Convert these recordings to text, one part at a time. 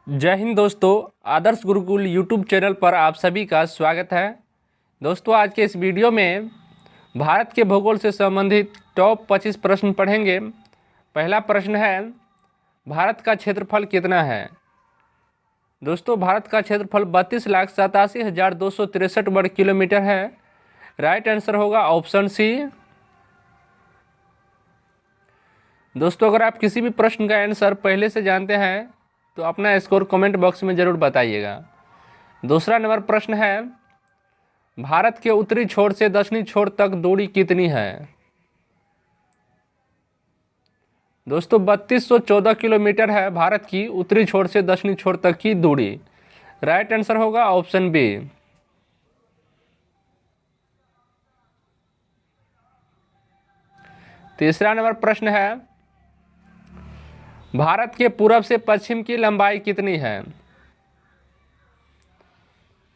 जय हिंद दोस्तों। आदर्श Gurukul YouTube channel पर आप सभी का स्वागत है। दोस्तों, आज के इस वीडियो में भारत के भूगोल से संबंधित टॉप 25 प्रश्न पढ़ेंगे। पहला प्रश्न है, भारत का क्षेत्रफल कितना है? दोस्तों, भारत का क्षेत्रफल 32,87,263 वर्ग किलोमीटर है। राइट आंसर होगा ऑप्शन सी। दोस्तों, अगर आप किसी भी प्रश्न का आंसर पहले से जानते हैं तो अपना स्कोर कमेंट बॉक्स में ज़रूर बताइएगा। दूसरा नंबर प्रश्न है, भारत के उत्तरी छोर से दक्षिणी छोर तक दूरी कितनी है? दोस्तों, 3214 किलोमीटर है भारत की उत्तरी छोर से दक्षिणी छोर तक की दूरी। राइट आंसर होगा ऑप्शन बी। तीसरा नंबर प्रश्न है, भारत के पूरब से पश्चिम की लंबाई कितनी है?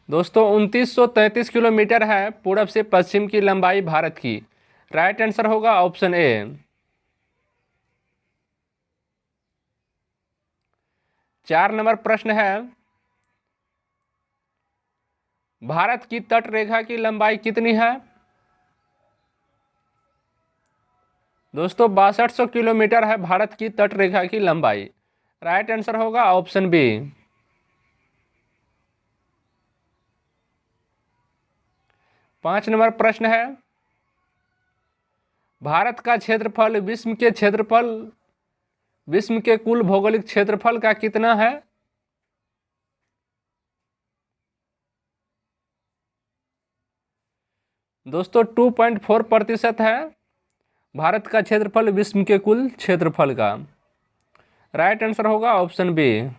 दोस्तों, 2933 किलोमीटर है पूरब से पश्चिम की लंबाई भारत की। राइट आंसर होगा ऑप्शन ए। चार नंबर प्रश्न है, भारत की तट रेखा की लंबाई कितनी है? दोस्तों, 6200 किलोमीटर है भारत की तट रेखा की लंबाई। राइट आंसर होगा ऑप्शन बी। पांच नंबर प्रश्न है, भारत का क्षेत्रफल विश्व के कुल भौगोलिक क्षेत्रफल का कितना है? दोस्तों, 2.4% है भारत का क्षेत्रफल विश्व के कुल क्षेत्रफल का। राइट आंसर होगा ऑप्शन बी।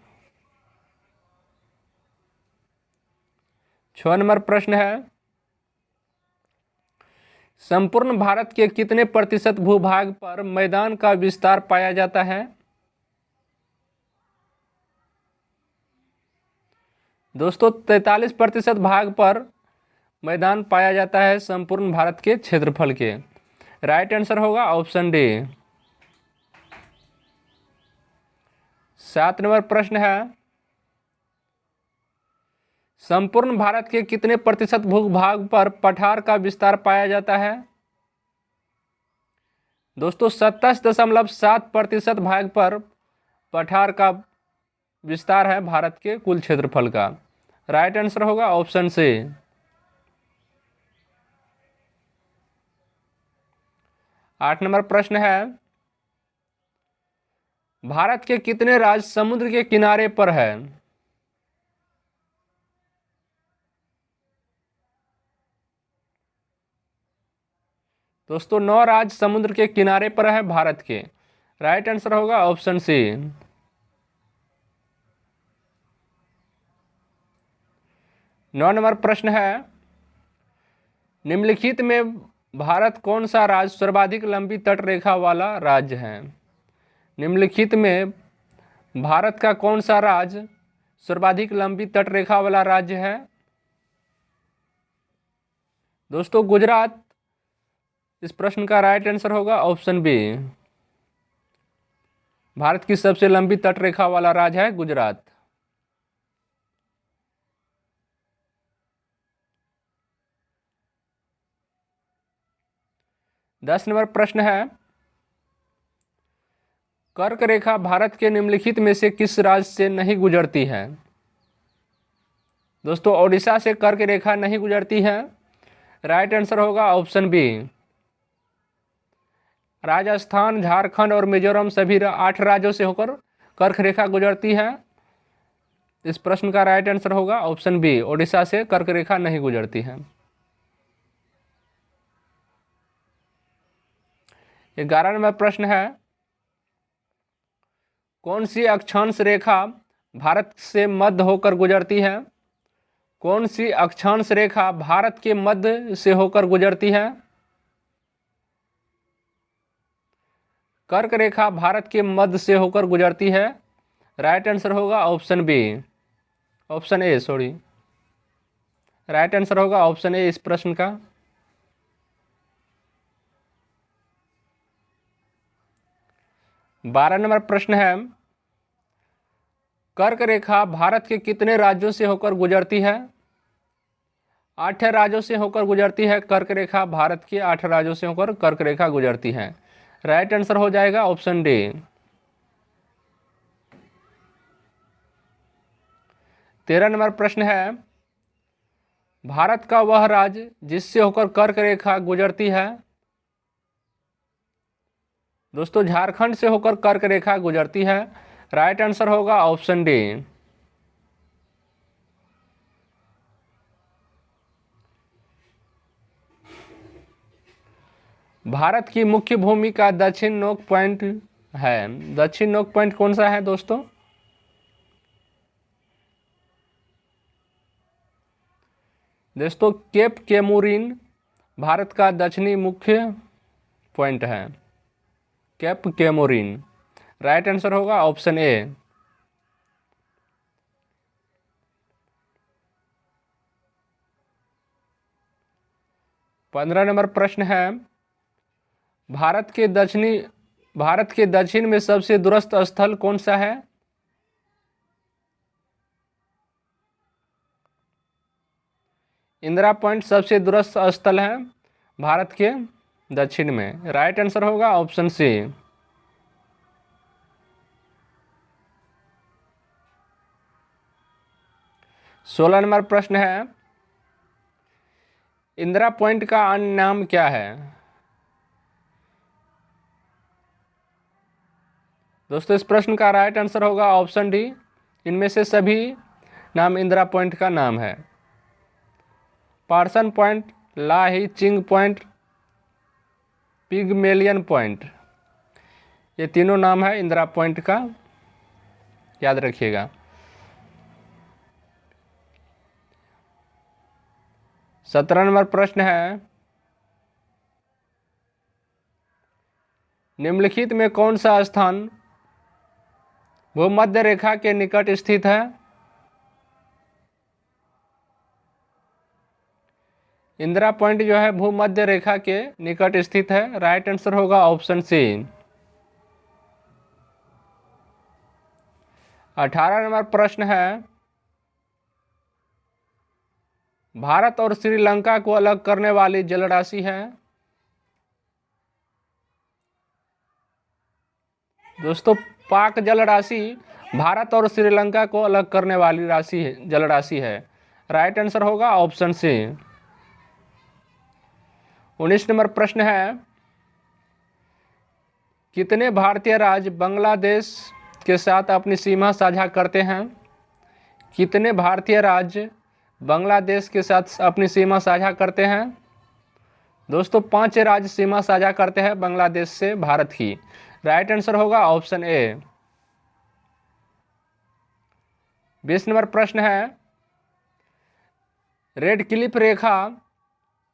6 नंबर प्रश्न है, संपूर्ण भारत के कितने प्रतिशत भूभाग पर मैदान का विस्तार पाया जाता है? दोस्तों, 43% भाग पर मैदान पाया जाता है संपूर्ण भारत के क्षेत्रफल के। राइट आंसर होगा ऑप्शन डी। 7 नंबर प्रश्न है, संपूर्ण भारत के कितने प्रतिशत भूभाग पर पठार का विस्तार पाया जाता है? दोस्तों, 27.7% भाग पर पठार का विस्तार है भारत के कुल क्षेत्रफल का। राइट आंसर होगा ऑप्शन सी। 8 नंबर प्रश्न है, भारत के कितने राज्य समुद्र के किनारे पर है? दोस्तों, 9 राज्य समुद्र के किनारे पर है भारत के। राइट आंसर होगा ऑप्शन सी। 9 नंबर प्रश्न है, निम्नलिखित में भारत कौन सा राज्य सर्वाधिक लंबी तट रेखा वाला राज्य है? निम्नलिखित में भारत का कौन सा राज्य सर्वाधिक लंबी तट रेखा वाला राज्य है? दोस्तों, गुजरात इस प्रश्न का राइट आंसर होगा ऑप्शन बी। भारत की सबसे लंबी तट रेखा वाला राज्य है गुजरात। 10 नंबर प्रश्न है, कर्क रेखा भारत के निम्नलिखित में से किस राज्य से नहीं गुजरती है? दोस्तों, ओडिशा से कर्क रेखा नहीं गुजरती है। राइट आंसर होगा ऑप्शन बी। राजस्थान, झारखंड और मिजोरम सभी 8 राज्यों से होकर कर्क रेखा गुजरती है। इस प्रश्न का राइट आंसर होगा ऑप्शन बी, ओडिशा से कर्क रेखा नहीं गुजरती है। 11 नंबर प्रश्न है, कौन सी अक्षांश रेखा भारत से मध्य होकर गुजरती है? कौन सी अक्षांश रेखा भारत के मध्य से होकर गुजरती है? कर्क रेखा भारत के मध्य से होकर गुजरती है। राइट आंसर होगा option B, option A sorry. Right answer होगा ऑप्शन ए इस प्रश्न का। 12 नंबर प्रश्न है, कर्क रेखा भारत के कितने राज्यों से होकर गुजरती है? 8 राज्यों से होकर गुजरती है कर्क रेखा, भारत के 8 राज्यों से होकर कर्क रेखा गुजरती है। राइट आंसर हो जाएगा ऑप्शन डी। 13 नंबर प्रश्न है, भारत का वह राज्य जिससे होकर कर्क रेखा गुजरती है? दोस्तों झारखंड से होकर कर्क रेखा गुजरती है। राइट आंसर होगा ऑप्शन डी। भारत की मुख्य भूमि का दक्षिण नोक पॉइंट है। दक्षिण नोक पॉइंट कौन सा है दोस्तों? केप केमुरिन भारत का दक्षिणी मुख्य पॉइंट है। केप केमुरिन। राइट आंसर होगा ऑप्शन ए। 15 नंबर प्रश्न है, भारत के दक्षिण में सबसे दूरस्थ स्थल कौन सा है? इंदिरा पॉइंट सबसे दूरस्थ स्थल है भारत के दक्षिण में। राइट आंसर होगा ऑप्शन सी। 16 नंबर प्रश्न है, इंदिरा पॉइंट का अन्य नाम क्या है? दोस्तों इस प्रश्न का राइट आंसर होगा ऑप्शन डी। इनमें से सभी नाम इंदिरा पॉइंट का नाम है। पार्सन पॉइंट, लाही चिंग पॉइंट, पिगमेलियन पॉइंट, ये तीनों नाम है इंदिरा पॉइंट का, याद रखिएगा। 17 नंबर प्रश्न है, निम्नलिखित में कौन सा स्थान भूमध्य रेखा के निकट स्थित है? इंदिरा पॉइंट जो है भूमध्य रेखा के निकट स्थित है। राइट आंसर होगा ऑप्शन सी। 18 नंबर प्रश्न है, भारत और श्रीलंका को अलग करने वाली जलराशि है? दोस्तों पाक जलराशि भारत और श्रीलंका को अलग करने वाली जलराशि है। राइट आंसर होगा ऑप्शन सी। 19 नंबर प्रश्न है, कितने भारतीय राज्य बांग्लादेश के साथ अपनी सीमा साझा करते हैं? कितने भारतीय राज्य बांग्लादेश के साथ अपनी सीमा साझा करते हैं? दोस्तों 5 राज्य सीमा साझा करते हैं बांग्लादेश से भारत की। राइट आंसर होगा ऑप्शन ए। 20 नंबर प्रश्न है, रेड क्लिफ रेखा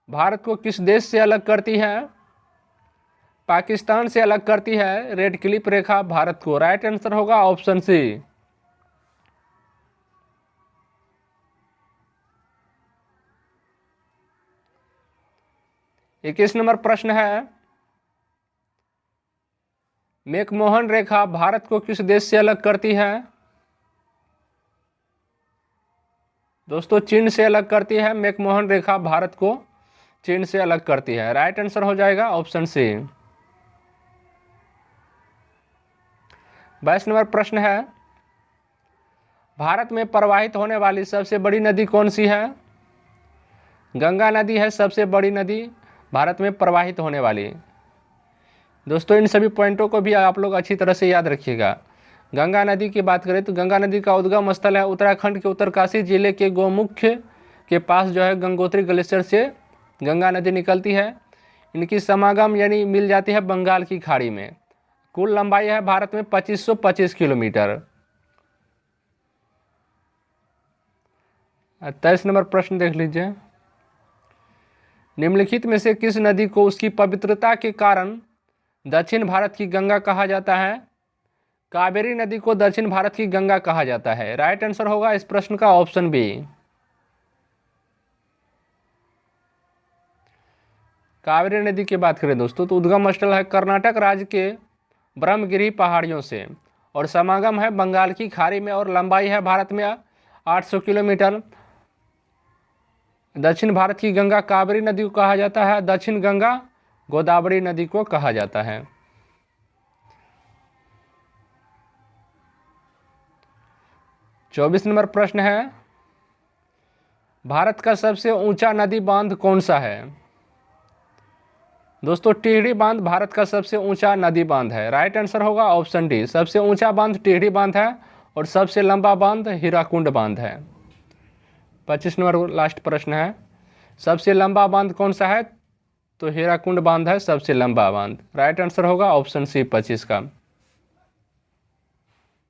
भारत को किस देश से अलग करती है? पाकिस्तान से अलग करती है रेड क्लिफ रेखा भारत को। राइट आंसर होगा ऑप्शन सी। 21 नंबर प्रश्न है, मैकमोहन रेखा भारत को किस देश से अलग करती है? दोस्तों चीन से अलग करती है। मैकमोहन रेखा भारत को चीन से अलग करती है। राइट आंसर हो जाएगा ऑप्शन सी। 22 नंबर प्रश्न है, भारत में प्रवाहित होने वाली सबसे बड़ी नदी कौन सी है? गंगा नदी है सबसे बड़ी नदी भारत में प्रवाहित होने वाली। दोस्तों इन सभी पॉइंटों को भी आप लोग अच्छी तरह से याद रखिएगा। गंगा नदी की बात करें तो गंगा नदी का उद्गम स्थल है उत्तराखंड के उत्तरकाशी जिले के गौमुख के पास जो है गंगोत्री ग्लेशियर से गंगा नदी निकलती है। इनकी समागम यानी मिल जाती है बंगाल की खाड़ी में। कुल लंबाई है भारत में 2525 किलोमीटर। 23 नंबर प्रश्न देख लीजिए, निम्नलिखित में से किस नदी को उसकी पवित्रता के कारण दक्षिण भारत की गंगा कहा जाता है? कावेरी नदी को दक्षिण भारत की गंगा कहा जाता है। राइट आंसर होगा इस प्रश्न का ऑप्शन बी। कावेरी नदी की बात करें दोस्तों तो उद्गम स्थल है कर्नाटक राज्य के ब्रह्मगिरी पहाड़ियों से और समागम है बंगाल की खाड़ी में और लंबाई है भारत में 800 किलोमीटर। दक्षिण भारत की गंगा कावेरी नदी को कहा जाता है, दक्षिण गंगा गोदावरी नदी को कहा जाता है। चौबीस नंबर प्रश्न है, भारत का सबसे ऊंचा नदी बांध कौन सा है? दोस्तों टिहरी बांध भारत का सबसे ऊंचा नदी बांध है। राइट आंसर होगा ऑप्शन डी, सबसे ऊंचा बांध टिहरी बांध है और सबसे लंबा बांध हीराकुंड बांध है। 25 नंबर लास्ट प्रश्न है, सबसे लंबा बांध कौन सा है? तो हीराकुंड बांध है सबसे लंबा बांध। राइट आंसर होगा ऑप्शन सी 25 का।